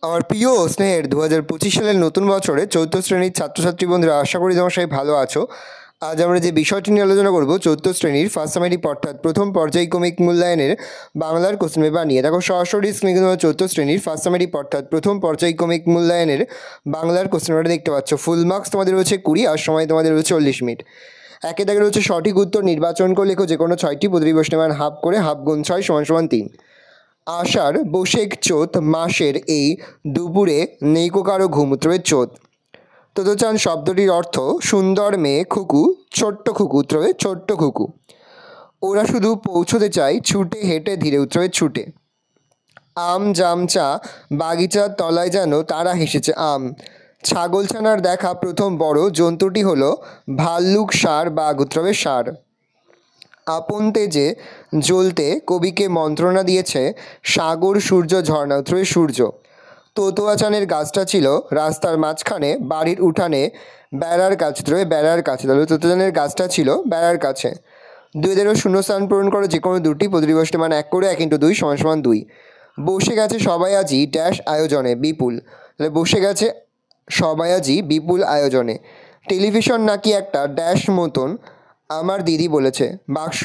আমার প্রিয় স্নেহের 2025 সালের নতুন বছরে 4th শ্রেণীর ছাত্রছাত্রী বন্ধুরা, আশা করি তোমরা সবাই ভালো আছো। আজ আমরা যে বিষয়টি নিয়ে আলোচনা করব 4th শ্রেণীর ফার্স্ট সামেটিভ অর্থাৎ প্রথম পর্যায়ক্রমিক মূল্যায়নের বাংলার কোশ্চেন পেপার নিয়ে। দেখো সরাসরি স্ক্রিনে তোমরা 4th শ্রেণীর ফার্স্ট সামেটিভ অর্থাৎ প্রথম পর্যায়ক্রমিক মূল্যায়নের বাংলার কোশ্চেন পেপারটা দেখতে পাচ্ছ। ফুল মার্কস তোমাদের রয়েছে 20 আর সময় তোমাদের রয়েছে 40 মিনিট। একে দাগে রয়েছে সঠিক উত্তর নির্বাচন করে লেখো যে কোনো 6টি, প্রতিটি প্রশ্নের মান হাফ করে, হাফ গুণ 6 = 3। আষাঢ় বৈশাখ চৈত মাসের এই দুপুরে নেইকো কারো ঘুম, উত্তরে চোদ। তোতোচান শব্দটির অর্থ সুন্দর মেয়ে খুকু, ছোট্ট খুকু, উত্তরে ছোট্ট খুকু। ওরা শুধু পৌঁছতে চায় ছুটে হেঁটে ধীরে, উত্তরে ছুটে। আম জাম চা বাগিচার তলায় যেন তারা হেসেছে আম। ছাগলছানার দেখা প্রথম বড় জন্তুটি হলো ভাল্লুক, ষাঁড়, বাঘ, উত্তরে ষাঁড়। আপন তেজে জ্বলতে কবিকে মন্ত্রণা দিয়েছে সাগর, সূর্য, ঝর্ণা, উত্তরে সূর্য। তোতোয়া চানের গাছটা ছিল রাস্তার মাঝখানে, বাড়ির উঠানে, বেড়ার কাছে, উত্তরে বেড়ার কাছে। তাহলে তোতোয়া চানের গাছটা ছিল বেড়ার কাছে। 2 শূন্যস্থান পূরণ করো যে কোনো দুটি, প্রতিটি প্রশ্নের মান 1 করে 1 × 2 = 2। বসে গেছে সবাই আজি ড্যাশ আয়োজনে, বিপুল। তাহলে বসে গেছে সবাই আজি বিপুল আয়োজনে। টেলিভিশন নাকি একটা ড্যাশ মতন, আমার দিদি বলেছে, বাক্স।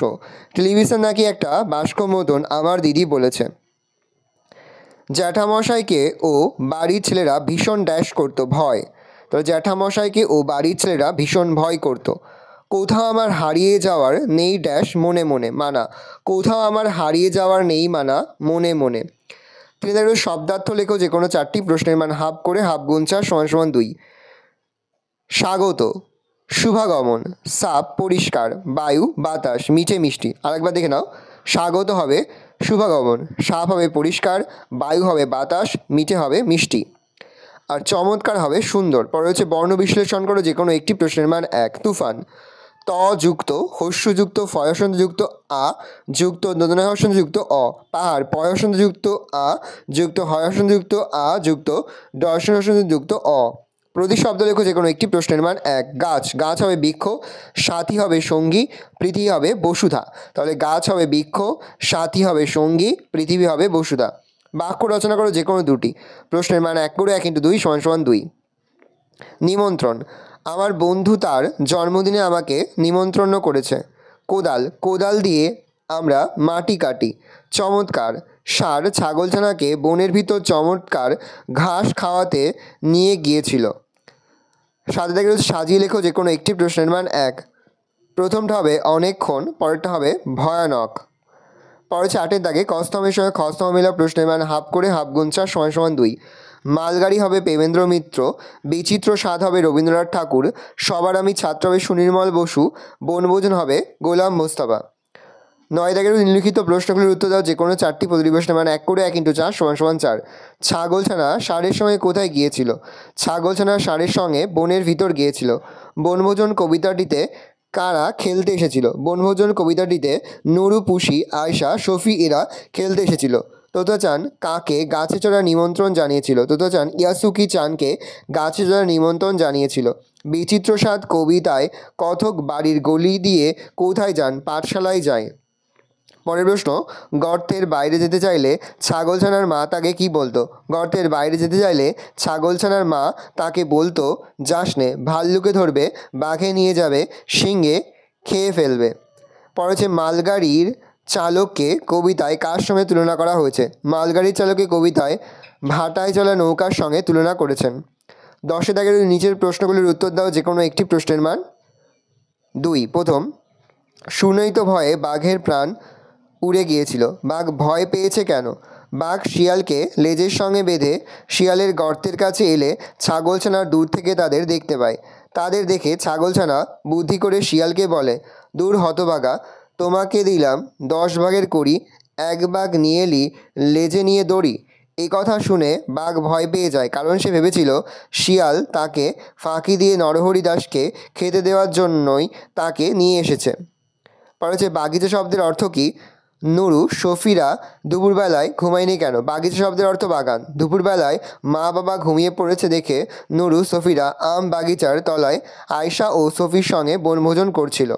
টেলিভিশন নাকি একটা বাক্স মতন, আমার দিদি বলেছে। জ্যাঠামশাইকে ও বাড়ির ছেলেরা ভীষণ ড্যাশ করতো, ভয়। তো জ্যাঠামশাইকে ও বাড়ির ছেলেরা ভীষণ ভয় করতো। কোথাও আমার হারিয়ে যাওয়ার নেই ড্যাশ মনে মনে, মানা। কোথাও আমার হারিয়ে যাওয়ার নেই মানা মনে মনে। তিনি দেখো শব্দার্থ লেখো যে কোনো 4টি, প্রশ্নের মান হাফ করে, হাফ গুণ 4 = 2। স্বাগত, শুভাগমন, সাপ, পরিষ্কার, বায়ু, বাতাস, মিঠে মিষ্টি। আরেকবার দেখে নাও, স্বাগত হবে শুভাগমন, সাপ হবে পরিষ্কার, বায়ু হবে বাতাস, মিঠে হবে মিষ্টি, আর চমৎকার হবে সুন্দর। পরে হচ্ছে বর্ণ বিশ্লেষণ করো যে কোনো একটি, প্রশ্নের মান 1। তুফান, ত যুক্ত হস্যযুক্ত ফয়সন্তযুক্ত আ যুক্ত দন্তনাহসন্তযুক্ত অ। পাহাড়, পয়সন্তযুক্ত আ যুক্ত হয়সন্তযুক্ত আ যুক্ত দর্শনযুক্ত অ। প্রতিশব্দ লেখো যে কোনো একটি, প্রশ্নের মান 1। গাছ, গাছ হবে বৃক্ষ, সাথী হবে সঙ্গী, পৃথিবী হবে বসুধা। তাহলে গাছ হবে বৃক্ষ, সাথী হবে সঙ্গী, পৃথিবী হবে বসুধা। বাক্য রচনা করো যে কোনো দুটি, প্রশ্নের মান 1 করে 1 × 2 = 2। নিমন্ত্রণ, আমার বন্ধু তার জন্মদিনে আমাকে নিমন্ত্রণ করেছে। কোদাল, কোদাল দিয়ে আমরা মাটি কাটি। চমৎকার, ষাঁড় ছাগলছানাকে বনের ভিতর চমৎকার ঘাস খাওয়াতে নিয়ে গিয়েছিল। সাথে থেকে সাজিয়ে লেখো যে কোনো একটি, প্রশ্নের মান 1। প্রথমটা হবে অনেকক্ষণ, পরেরটা হবে ভয়ানক। পরে 8-এর দাগে কস্তমের সঙ্গে খস্তম মেলা, প্রশ্নের মান হাফ করে, হাফ গুণ 4 = 2। মালগাড়ি হবে প্রেমেন্দ্র মিত্র, বিচিত্র স্বাদ হবে রবীন্দ্রনাথ ঠাকুর, সবার আমি ছাত্র হবে সুনির্মল বসু, বনভোজন হবে গোলাম মোস্তফা। 9 দাগের নিম্নলিখিত প্রশ্নগুলির উত্তর দাও যে কোনো 4টি, প্রতিটি প্রশ্নের মান 1 করে 1 × 4 = 4। ছাগলছানা ষাঁড়ের সঙ্গে কোথায় গিয়েছিল? ছাগলছানা ষাঁড়ের সঙ্গে বনের ভিতর গিয়েছিল। বনভোজন কবিতাটিতে কারা খেলতে এসেছিল? বনভোজন কবিতাটিতে নুরু, পুষি, আয়শা, শফি এরা খেলতে এসেছিল। তোতোচান কাকে গাছে চড়ার নিমন্ত্রণ জানিয়েছিল? তোতোচান ইয়াসুকি চানকে গাছে চড়ার নিমন্ত্রণ জানিয়েছিল। বিচিত্র স্বাদ কবিতায় কথক বাড়ির গলি দিয়ে কোথায় যান? পাঠশালায় যায়। পরের প্রশ্ন, গর্তের বাইরে যেতে চাইলে ছাগলছানার মা তাকে কি বলতো? গর্তের বাইরে যেতে চাইলে ছাগলছানার মা তাকে বলতো, যাস নে, ভাল্লুকে ধরবে, বাঘে নিয়ে যাবে, সিংহে খেয়ে ফেলবে। পরে হচ্ছে মালগাড়ির চালককে কবিতায় কার সঙ্গে তুলনা করা হয়েছে? মালগাড়ির চালককে কবিতায় ভাটায় চলা নৌকার সঙ্গে তুলনা করেছেন। 10 দাগের নিচের প্রশ্নগুলির উত্তর দাও যে কোনো একটি, প্রশ্নের মান 2। প্রথম, শুনেই তো ভয়ে বাঘের প্রাণ উড়ে গিয়েছিল। বাঘ ভয় পেয়েছে কেন? বাঘ শিয়ালকে লেজের সঙ্গে বেঁধে শিয়ালের গর্তের কাছে এলে ছাগলছানা দূর থেকে তাদের দেখতে পায়। তাদের দেখে ছাগলছানা বুদ্ধি করে শিয়ালকে বলে, দূর হতভাগা, তোমাকে দিলাম 10 ভাগের কড়ি, 1 ভাগ নিয়ে এলি, লেজে নিয়ে দড়ি। এই কথা শুনে বাঘ ভয় পেয়ে যায়, কারণ সে ভেবেছিল শিয়াল তাকে ফাঁকি দিয়ে নরহরি দাসকে খেতে দেওয়ার জন্যই তাকে নিয়ে এসেছে। পরে হচ্ছে বাগিচা শব্দের অর্থ কী? নুরু, শফিরা দুপুরবেলায় ঘুমায়নি কেন? বাগিচা শব্দের অর্থ বাগান। দুপুরবেলায় মা বাবা ঘুমিয়ে পড়েছে দেখে নুরু, শফিরা আম বাগিচার তলায় আয়শা ও শফির সঙ্গে বনভোজন করছিল।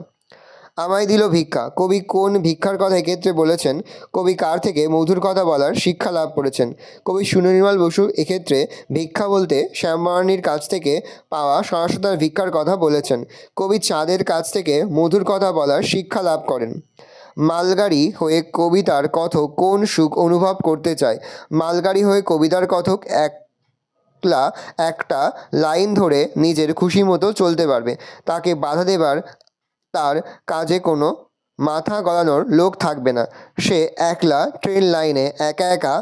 আমায় দিল ভিক্ষা, কবি কোন ভিক্ষার কথা এক্ষেত্রে বলেছেন? কবি কার থেকে মধুর কথা বলার শিক্ষা লাভ করেছেন? কবি সুনির্মল বসু এক্ষেত্রে ভিক্ষা বলতে শ্যামবাণীর কাছ থেকে পাওয়া সরস্বতার ভিক্ষার কথা বলেছেন। কবি চাঁদের কাছ থেকে মধুর কথা বলার শিক্ষা লাভ করেন। মালগাড়ি হয়ে কবিতার কথক কোন সুখ অনুভব করতে চায়? মালগাড়ি হয়ে কবিতার কথক একলা একটা লাইন ধরে নিজের খুশি মতো চলতে পারবে, তাকে বাধা দেবার তার কাজে কোনো মাথা গলানোর লোক থাকবে না। সে একলা ট্রেন লাইনে একা একা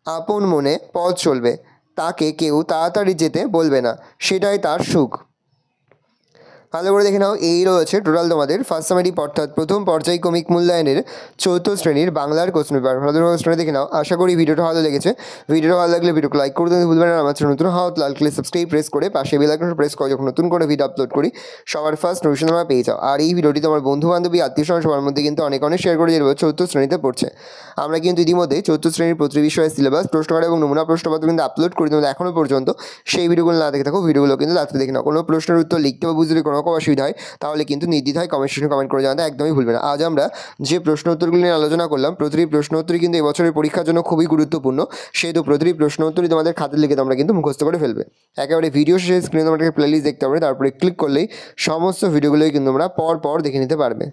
আপন মনে পথ চলবে, তাকে কেউ তাড়াতাড়ি যেতে বলবে না, সেটাই তার সুখ। ভালো করে দেখে নাও, এই রয়েছে টোটাল তোমাদের ফার্স্ট সামারি অর্থাৎ প্রথম পর্যায়ক্রমিক মূল্যায়নের চতুর্থ শ্রেণীর বাংলার কোশ্চেন পেপার। ভালো করে দেখে নাও। আশা করি ভিডিওটা ভালো লেগেছে। ভিডিওটা ভালো লাগলে ভিডিওকে লাইক করে দিতে ভুলবেন না। আমার চ্যানেল নতুন হওয়া লাল কালার সাবস্ক্রাইব প্রেস করে পাশে বেল আইকনটা প্রেস করে যখন নতুন করে ভিডিও আপলোড করি সবার ফার্স্ট নোটিফিকেশন তোমরা পেয়ে যাও। আর এই ভিডিওটি তোমার বন্ধু বান্ধবী আত্মীয় স্বজন সবার মধ্যে কিন্তু অনেক শেয়ার করে দিয়ে চতুর্থ শ্রেণীতে পড়ছে। আমরা কিন্তু ইতিমধ্যে চতুর্থ শ্রেণীর প্রতি বিষয়ের সিলেবাস প্রশ্নকার এবং নমুনা প্রশ্নপত্র কিন্তু আপলোড করি। তোমাদের এখনও পর্যন্ত সেই ভিডিওগুলো না দেখে থাকো, ভিডিওগুলো কিন্তু লাস্টে দেখে নাও। কোনো প্রশ্নের উত্তর লিখতে বা বুঝতে কোনো অসুবিধা হয় তাহলে কিন্তু নির্দ্বিধায় কমেন্ট সেকশনে কমেন্ট করে জানাতে একদমই ভুলবে না। আজ আমরা যে প্রশ্ন উত্তরগুলি নিয়ে আলোচনা করলাম, প্রতিটি প্রশ্ন উত্তরই কিন্তু এবছরের পরীক্ষার জন্য খুবই গুরুত্বপূর্ণ, সেহেতু প্রতিটি প্রশ্ন উত্তরই তোমাদের খাতে লিখে তোমরা কিন্তু মুখস্থ করে ফেলবে। একেবারে ভিডিও শেষে স্ক্রিনে তোমাদেরকে প্লেলিস্ট দেখতে হবে, তারপরে ক্লিক করলেই সমস্ত ভিডিওগুলোই কিন্তু তোমরা পর পর দেখে নিতে পারবে।